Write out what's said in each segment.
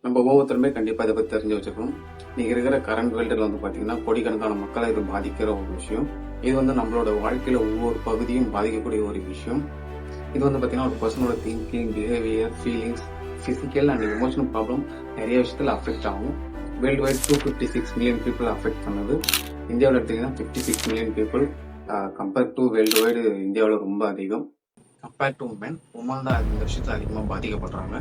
நம்ம ஒவ்வொருத்தருமே கண்டிப்பாக இதை பற்றி தெரிஞ்சு வச்சுக்கணும். நீங்கள் இருக்கிற கரண்ட் வேர்ல்டில் வந்து பார்த்தீங்கன்னா கோடிக்கணக்கான மக்களை இது பாதிக்கிற ஒரு விஷயம். இது வந்து நம்மளோட வாழ்க்கையில் ஒவ்வொரு பகுதியும் பாதிக்கக்கூடிய ஒரு விஷயம். இது வந்து பார்த்தீங்கன்னா ஒரு பர்சனோட thinking, behaviour, feelings, physical and emotional problem நிறைய விஷயத்தில் அஃபெக்ட் ஆகும். World wide 256 million people affect பண்ணுது. இந்தியாவில் எடுத்தீங்கன்னா 56 million people. Compare to world wide இந்தியாவில் ரொம்ப அதிகம். கம்பேர் டு உமன் தான் இந்த விஷயத்தில் அதிகமாக பாதிக்கப்படுறாங்க.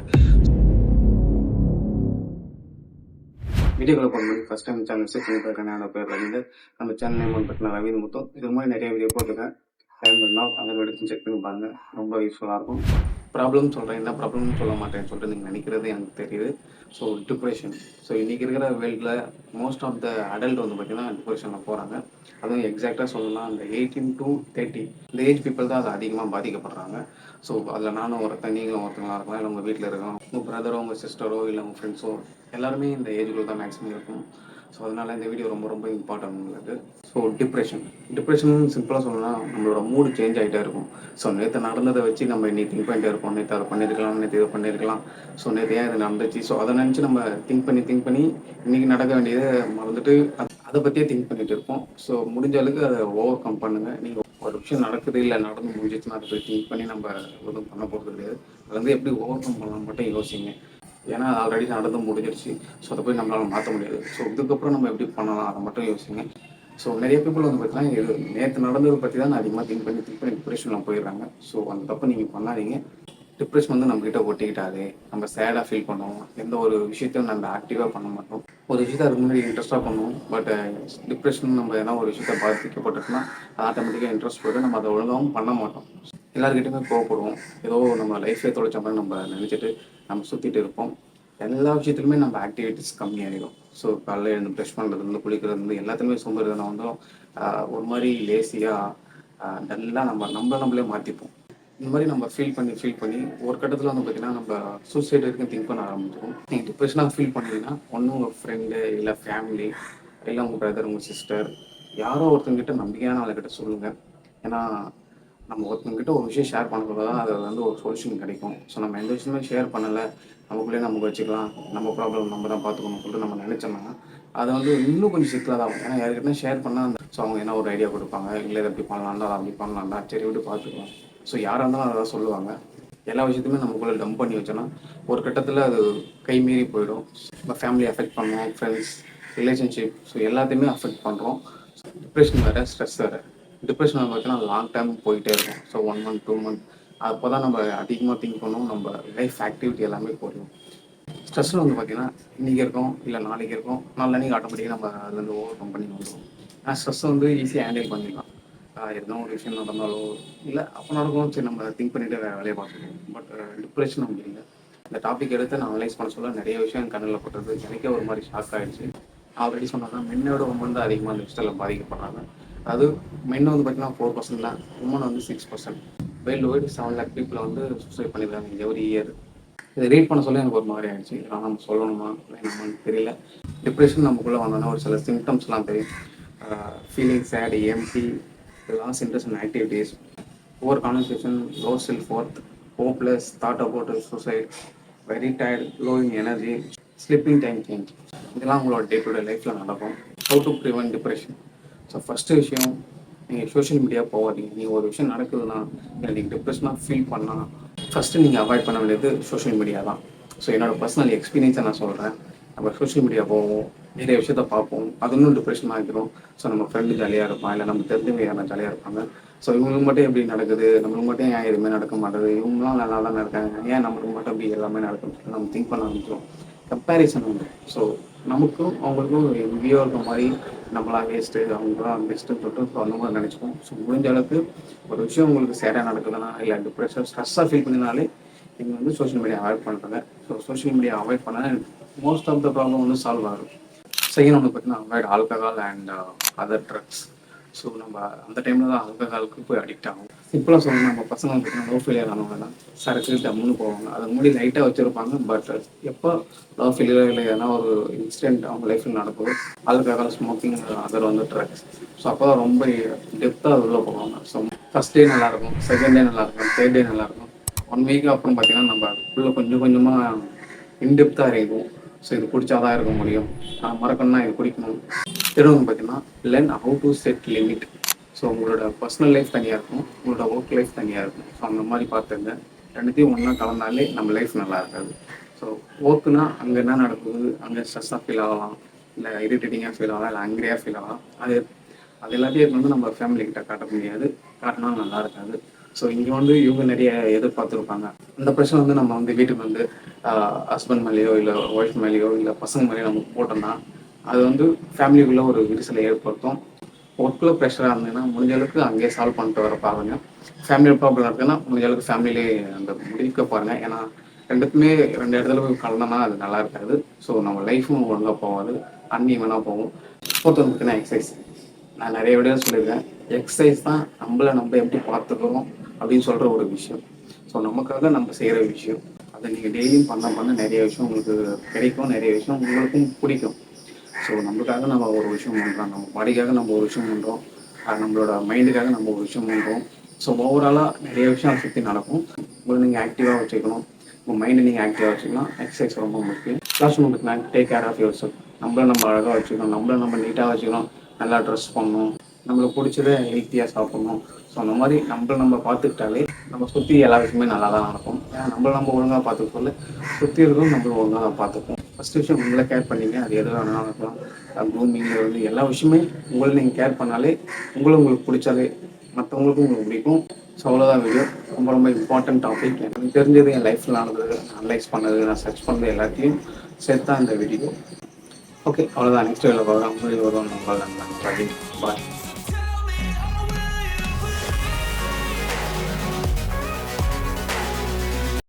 வீடியோக்குள்ள போகும்போது ஃபர்ஸ்ட் டைம் சேனல் விசிட் பண்ணி பார்க்குறேன். என்னோட பேர் ரவீந்தர். நம்ம சேனல் நேம் வந்து பார்த்தீங்கன்னா ரவீந்திர முத்தம். இது மாதிரி நிறைய வீடியோ போட்டிருக்கேன். டைம் பண்ணால் அந்த வீடியோ செக் பண்ணி பாருங்க, ரொம்ப யூஸ்ஃபுல்லாக இருக்கும். ப்ராப்ளம் சொல்கிறேன், என்ன ப்ராப்ளம்னு சொல்ல மாட்டேன்னு சொல்லிட்டு நீங்கள் நினைக்கிறது எனக்கு தெரியுது. So depression. ஸோ இன்றைக்கி இருக்கிற வேர்ல்டில் மோஸ்ட் ஆஃப் த அடல்ட் வந்து பார்த்தீங்கன்னா டிப்ரெஷனில் போகிறாங்க. அதுவும் எக்ஸாக்டாக சொல்லலாம் அந்த 18 to 30 இந்த ஏஜ் பீப்புள் தான் அதை அதிகமாக பாதிக்கப்படுறாங்க. ஸோ அதில் நானும் ஒருத்தன், நீங்களும் ஒருத்தங்களா இருக்கலாம், இல்லை உங்கள் வீட்டில் இருக்கோம், உங்கள் பிரதரோ, உங்கள் சிஸ்டரோ, இல்லை உங்கள் ஃப்ரெண்ட்ஸோ எல்லாருமே இந்த ஏஜுக்குள்ள தான் மேக்ஸிமம் இருக்கும். ஸோ அதனால் இந்த வீடியோ ரொம்ப ரொம்ப இம்பார்ட்டன்ட் உங்களுக்கு. ஸோ டிப்ரெஷன் சிம்பிளாக சொல்லணும்னா நம்மளோட மூடு சேஞ்ச் ஆகிட்டே இருக்கும். ஸோ நேற்று நடந்ததை வச்சு நம்ம இன்னைக்கு திங்க் பண்ணிட்டே இருப்போம். நேற்று அதை பண்ணியிருக்கலாம், நேற்று இதை பண்ணியிருக்கலாம், ஸோ நேற்று ஏன் இது நடந்துச்சு, ஸோ அதை நினச்சி நம்ம திங்க் பண்ணி இன்றைக்கி நடக்க வேண்டியதை மறந்துட்டு அதை பற்றியே திங்க் பண்ணிட்டு இருப்போம். ஸோ முடிஞ்ச அளவுக்கு அதை ஓவர் கம் பண்ணுங்கள். நீங்கள் ஒரு விஷயம் நடக்குது இல்லை நடந்து முடிஞ்சிச்சுன்னா அதை போய் திங்க் பண்ணி நம்ம எதுவும் பண்ண போகிறது கிடையாது. அதை வந்து எப்படி ஓவர் கம் பண்ணலாம் மட்டும் யோசிங்க. ஏன்னா ஆல்ரெடி நடந்து முடிஞ்சிருச்சு. ஸோ அதை போய் நம்மளால் மாற்ற முடியாது. ஸோ இதுக்கப்புறம் நம்ம எப்படி பண்ணலாம் அதை மட்டும் யோசிங்க. ஸோ நிறைய பீப்புள் வந்து பார்த்தீங்கன்னா இது நேற்று நடந்ததை பற்றி தான் அதிகமாக திங்க் பண்ணி டிப்ரெஷனில் போயிடுறாங்க. ஸோ அந்த தப்பு நீங்கள் பண்ணாதீங்க. டிப்ரெஷன் வந்து நம்மக்கிட்ட ஒட்டிக்கிட்டாது. நம்ம சேடாக ஃபீல் பண்ணுவோம். எந்த ஒரு விஷயத்தையும் நம்ம ஆக்டிவாக பண்ண மாட்டோம். ஒரு விஷயத்தை அதுக்கு முன்னாடி இன்ட்ரெஸ்ட்டாக பண்ணுவோம். பட் டிப்ரெஷன் நம்ம ஏன்னா ஒரு விஷயத்தை பாதிக்கப்பட்டுச்சுன்னா அது ஆட்டோமேட்டிக்காக இன்ட்ரெஸ்ட் போய்ட்டு நம்ம அதை ஒழுங்காகவும் பண்ண மாட்டோம். எல்லாருக்கிட்டையுமே கோவப்படுவோம். ஏதோ நம்ம லைஃபே தொலைச்ச மாதிரி நம்ம நினச்சிட்டு நம்ம சுற்றிட்டு இருப்போம். எல்லா விஷயத்துலையுமே நம்ம ஆக்டிவிட்டிஸ் கம்மியாகிடும். ஸோ காலையில் எழுந்து ப்ரெஷ் பண்ணுறதுலேருந்து குளிக்கிறதுலேருந்து எல்லாத்துலேயுமே சோம்பேறித்தனம் நான் வந்து ஒரு மாதிரி லேசியாக டல்லாக நம்மளே மாற்றிப்போம். இந்த மாதிரி நம்ம ஃபீல் பண்ணி ஒரு கட்டத்தில் வந்து பார்த்தீங்கன்னா நம்ம சூசைட் வரைக்கும் திங்க் பண்ண ஆரம்பிச்சிடும். நீங்கள் டிப்ரெஷனாக ஃபீல் பண்ணீங்கன்னா ஒன்றும் உங்கள் ஃப்ரெண்டு இல்லை ஃபேமிலி இல்லை உங்கள் பிரதர், உங்கள் சிஸ்டர் யாரோ ஒருத்தங்கிட்ட நம்பிக்கையான ஆளுக்கிட்ட சொல்லுங்கள். ஏன்னா நம்ம ஒருத்தங்கிட்ட ஒரு விஷயம் ஷேர் பண்ணுறது தான் அது வந்து ஒரு சொல்யூஷன் கிடைக்கும். ஸோ நம்ம எந்த விஷயமே ஷேர் பண்ணலை, நமக்குள்ளே நமக்கு வச்சுக்கலாம், நம்ம ப்ராப்ளம் நம்ம தான் பார்த்துக்கணும்னு சொல்லிட்டு நம்ம நினச்சோம்னா அதை வந்து இன்னும் கொஞ்சம் சிக்கலாக தான் ஆகும். ஏன்னா யாருக்கிட்ட ஷேர் பண்ணால் அந்த ஸோ அவங்க என்ன ஒரு ஐடியா கொடுப்பாங்க, இல்லை இதை எப்படி பண்ணலாம்டா, அதை அப்படி பண்ணலாம்டா, சரி விட்டு பார்த்துக்கலாம். ஸோ யாராக இருந்தாலும் அதை தான் சொல்லுவாங்க. எல்லா விஷயத்தையுமே நமக்குள்ளே டம்ப் பண்ணி வச்சோன்னா ஒரு கட்டத்தில் அது கை மீறி போயிடும். நம்ம ஃபேமிலி அஃபெக்ட் பண்ணுவோம், ஃப்ரெண்ட்ஸ், ரிலேஷன்ஷிப், ஸோ எல்லாத்தையுமே அஃபெக்ட் பண்ணுறோம். டிப்ரெஷன் வேறு, ஸ்ட்ரெஸ் வேறு. டிப்ரெஷன் பார்த்தீங்கன்னா லாங் டைம் போயிட்டே இருக்கும். ஸோ 1 month 2 month அப்போ தான் நம்ம அதிகமாக திங்க் பண்ணுவோம். நம்ம லைஃப் ஆக்டிவிட்டி எல்லாமே போயிடும். ஸ்ட்ரெஸ்ஸில் வந்து பார்த்தீங்கன்னா இன்றைக்கி இருக்கோம், இல்லை நாளைக்கு இருக்கோம், நாளைக்கு ஆட்டோமேட்டிக்காக நம்ம அதுலேருந்து ஓவர் கம் பண்ணி வந்துடுவோம். ஆனால் ஸ்ட்ரெஸ் வந்து ஈஸியாக ஹேண்டில் பண்ணிடலாம். எதனா ஒரு விஷயம் நடந்தாலோ இல்லை அப்போ நடக்கும், சரி நம்ம திங்க் பண்ணிவிட்டு வேறு வேலையை பார்த்துக்கணும். பட் டிப்ரெஷன் அப்படி இல்லை. இந்த டாபிக் எடுத்து நான் அனலைஸ் பண்ண சொல்ல நிறைய விஷயம் கண்ணில் பட்டது. எனக்கே ஒரு மாதிரி ஷாக் ஆகிடுச்சு. ஆல்ரெடி சொன்னாங்க மென்னோட உமன் தான் அதிகமாக அந்த விஷயத்தில் பாதிக்கப்படுறாங்க. அது மென் வந்து பார்த்தீங்கன்னா 4% தான், உமன் வந்து 6%. வேர்ல்டு வைடு 7 lakh பீப்புளை வந்து சூசைட் பண்ணியிருக்காங்க எவ்ரி இயர். இதை ரீட் பண்ண சொல்ல எனக்கு ஒரு மாதிரி ஆயிடுச்சு. இதெல்லாம் நம்ம சொல்லணுமா வேணாமான்னு தெரியல. டிப்ரெஷன் நமக்குள்ளே வந்தோன்னா ஒரு சில சிம்டம்ஸ்லாம் தெரியும். Feeling sad, empty, loss interest in activities, poor conversation, low self worth, hopeless, thought about suicide, very tired, low in energy, sleeping time change. இதெல்லாம் உங்களோட டே டு டே லைஃப்பில் நடக்கும். How to prevent depression. So first விஷயம், நீங்கள் social media போகாதீங்க. நீங்கள் ஒரு விஷயம் நடக்குதுன்னா இல்லை நீங்கள் டிப்ரெஷனாக ஃபீல் பண்ணால் ஃபஸ்ட்டு நீங்கள் அவாய்ட் பண்ண வேண்டியது சோஷியல் மீடியா தான். ஸோ என்னோடய பர்சனல் எக்ஸ்பீரியன்ஸை நான் சொல்கிறேன். நம்ம சோஷியல் மீடியா போவோம், நிறைய விஷயத்த பார்ப்போம், அது இன்னும் டிப்ரெஷன் ஆகிடும். ஸோ நம்ம ஃப்ரெண்டு ஜாலியாக இருப்பான், இல்லை நம்ம தெரிஞ்சவங்க யாரா ஜாலியாக இருப்பாங்க. ஸோ இவங்களுக்கு மட்டும் எப்படி நடக்குது, நம்மளுக்கு மட்டும் ஏன் எதுவுமே நடக்க மாட்டேது, இவங்களாம் நல்லா தான் இருக்காங்க, ஏன் நம்மளுக்கு மட்டும் அப்படி எல்லாமே நடக்குது நம்ம திங்க் பண்ண ஆரம்பிச்சிடும். கம்பேரிசன் உண்டு. ஸோ நமக்கும் அவங்களுக்கும் எங்கேயோ இருக்க மாதிரி நம்மளாம் வேஸ்ட்டு, அவங்களாம் பெஸ்ட்டுன்னு சொல்லிட்டு ஸோ அந்த மாதிரி நினச்சிப்போம். ஸோ முடிஞ்ச அளவுக்கு ஒரு விஷயம் உங்களுக்கு சேடாக நடக்குதுன்னா இல்லை டிப்ரெஷன் ஸ்ட்ரெஸ்ஸாக ஃபீல் பண்ணினாலே நீங்கள் வந்து சோஷியல் மீடியா அவாய்ட் பண்ணுறாங்க. ஸோ சோஷியல் மீடியா அவாய்ட் பண்ணால் மோஸ்ட் ஆஃப் த ப்ராப்ளம் வந்து சால்வ் ஆகும். செகண்ட் வந்து பார்த்தீங்கன்னா avoid alcohol and other drugs. So நம்ம அந்த டைமில் தான் ஆல்கஹாலுக்கு போய் அடிக்ட் ஆகும். சிம்பிளாக சொல்லணும், நம்ம பசங்க பார்த்தீங்கன்னா லவ் ஃபெயிலியர் ஆனவங்க சரக்கு டம்முன்னு போவாங்க. அதுக்கு முன்னாடி லைட்டாக வச்சுருப்பாங்க. பட் எப்போ லவ் ஃபெயிலியர் இல்லை ஏன்னா ஒரு இன்சிடென்ட் அவங்க லைஃப்பில் நடக்குது, ஆல்கஹால், ஸ்மோக்கிங், அதர் வந்து ட்ரக்ஸ். ஸோ அப்போ தான் ரொம்ப டெப்த்தாக அது உள்ளே போவாங்க. ஸோ ஃபஸ்ட் டே நல்லாயிருக்கும், செகண்ட் டே நல்லாயிருக்கும், தேர்ட் டே நல்லாயிருக்கும். 1 வீக் அப்புறம் பார்த்தீங்கன்னா நம்ம அதுக்குள்ளே கொஞ்சம் கொஞ்சமாக இன்டெப்த்தாக இருக்கும். ஸோ இது பிடிச்சா தான் இருக்க முடியும், மறக்கணும்னா இது பிடிக்கணும். திரும்ப பார்த்தீங்கன்னா learn how to set limit. So உங்களோட பர்சனல் லைஃப் தனியாக இருக்கும், உங்களோட ஒர்க் லைஃப் தனியாக இருக்கும். ஸோ அந்த மாதிரி பார்த்துங்க. ரெண்டுத்தையும் ஒன்றா கலந்தாலே நம்ம லைஃப் நல்லா இருக்காது. ஸோ ஒர்க்குனா அங்கே என்ன நடக்குது, அங்கே ஸ்ட்ரெஸ்ஸாக ஃபீல் ஆகலாம், இல்லை இரிட்டேட்டிங்காக ஃபீல் ஆகலாம், இல்லை அங்கரியாக ஃபீல் ஆகலாம். அது எல்லாத்தையும் வந்து நம்ம ஃபேமிலிக்கிட்ட காட்ட முடியாது, காட்டினா நல்லா இருக்காது. ஸோ இங்கே வந்து இவங்க நிறைய எதிர்பார்த்துருப்பாங்க. அந்த ப்ரெஷர் வந்து நம்ம வந்து வீட்டுக்கு வந்து ஹஸ்பண்ட் மேலேயோ இல்லை ஒய்ஃப் மேலேயோ இல்லை பசங்க மேலேயோ நம்ம போட்டோம்னா அது வந்து ஃபேமிலிக்குள்ளே ஒரு விரிசலை ஏற்படுத்தும். ஒர்க்கில் ப்ரெஷராக இருந்ததுன்னா முடிஞ்ச அளவுக்கு அங்கேயே சால்வ் பண்ணிட்டு வர பாருங்க. ஃபேமிலி ப்ராப்ளம் இருக்குன்னா முடிஞ்ச அளவுக்கு ஃபேமிலியிலே அந்த முடிக்க பாருங்கள். ஏன்னா ரெண்டுக்குமே ரெண்டு இடத்துல போய் கலந்தோன்னா அது நல்லா இருக்காது. ஸோ நம்ம லைஃப்பும் ஒழுங்காக போகாது, அன்ஈவனாக போகும். ஃபோர்த் வந்து பார்த்தீங்கன்னா எக்ஸசைஸ். நான் நிறைய வீடியோ சொல்லியிருக்கேன். எக்ஸசைஸ் தான் நம்மளை நம்ம எப்படி பார்த்துக்கிறோம் அப்படின்னு சொல்கிற ஒரு விஷயம். ஸோ நமக்காக நம்ம செய்கிற விஷயம். அதை நீங்கள் டெய்லியும் பண்ண நிறைய விஷயம் உங்களுக்கு கிடைக்கும், நிறைய விஷயம் உங்களுக்கும் பிடிக்கும். ஸோ நம்மளுக்காக நம்ம ஒரு விஷயம் பண்ணுறோம், நம்ம பாடிக்காக நம்ம ஒரு விஷயம் பண்ணுறோம், நம்மளோட மைண்டுக்காக நம்ம ஒரு விஷயம் பண்ணுறோம். ஸோ ஓவராலாக நிறைய விஷயம் அதை சுற்றி நடக்கும். உங்களை நீங்கள் ஆக்டிவாக வச்சுக்கணும், உங்கள் மைண்டை நீங்கள் ஆக்டிவாக வச்சுக்கலாம். எக்ஸசைஸ் ரொம்ப முக்கியம். லாஸ்ட் ஒன்று பார்த்தீங்கன்னா take care of yourself. நம்மளை நம்ம அழகாக வச்சுக்கணும், நம்மளை நம்ம நீட்டாக வச்சுக்கணும், நல்லா ட்ரெஸ் பண்ணணும், நம்மளுக்கு பிடிச்சதை ஹெல்த்தியாக சாப்பிட்ணும். ஸோ அந்த மாதிரி நம்ம பார்த்துக்கிட்டாலே நம்ம சுற்றி எல்லா விஷயமே நல்லா தான் நடக்கும். ஏன்னா நம்ம ஒழுங்காக பார்த்துக்கல சுற்றி இருக்கவும் நம்மளும் ஒழுங்காக தான் பார்த்துப்போம். ஃபஸ்ட்டு விஷயம் உங்களை கேர் பண்ணிங்க. அது எது வேணாலும் இருக்கலாம், க்ரூமிங்கில் வந்து எல்லா விஷயமே உங்களை நீங்கள் கேர் பண்ணாலே உங்களுக்கு பிடிச்சாலே மற்றவங்களுக்கும் உங்களுக்கு பிடிக்கும். ஸோ அவ்வளோதான் வீடியோ. ரொம்ப ரொம்ப இம்பார்ட்டன்ட் டாபிக். எனக்கு தெரிஞ்சது என் லைஃப்பில் நடந்தது, அனலைஸ் பண்ணது, நான் சர்ச் பண்ணது எல்லாத்தையும் சேர்த்து தான் இந்த வீடியோ. ஓகே, அவ்வளோதான். நெக்ஸ்ட் வீடியோவில் பார்க்கலாம். வரும் நம்ம பாய்.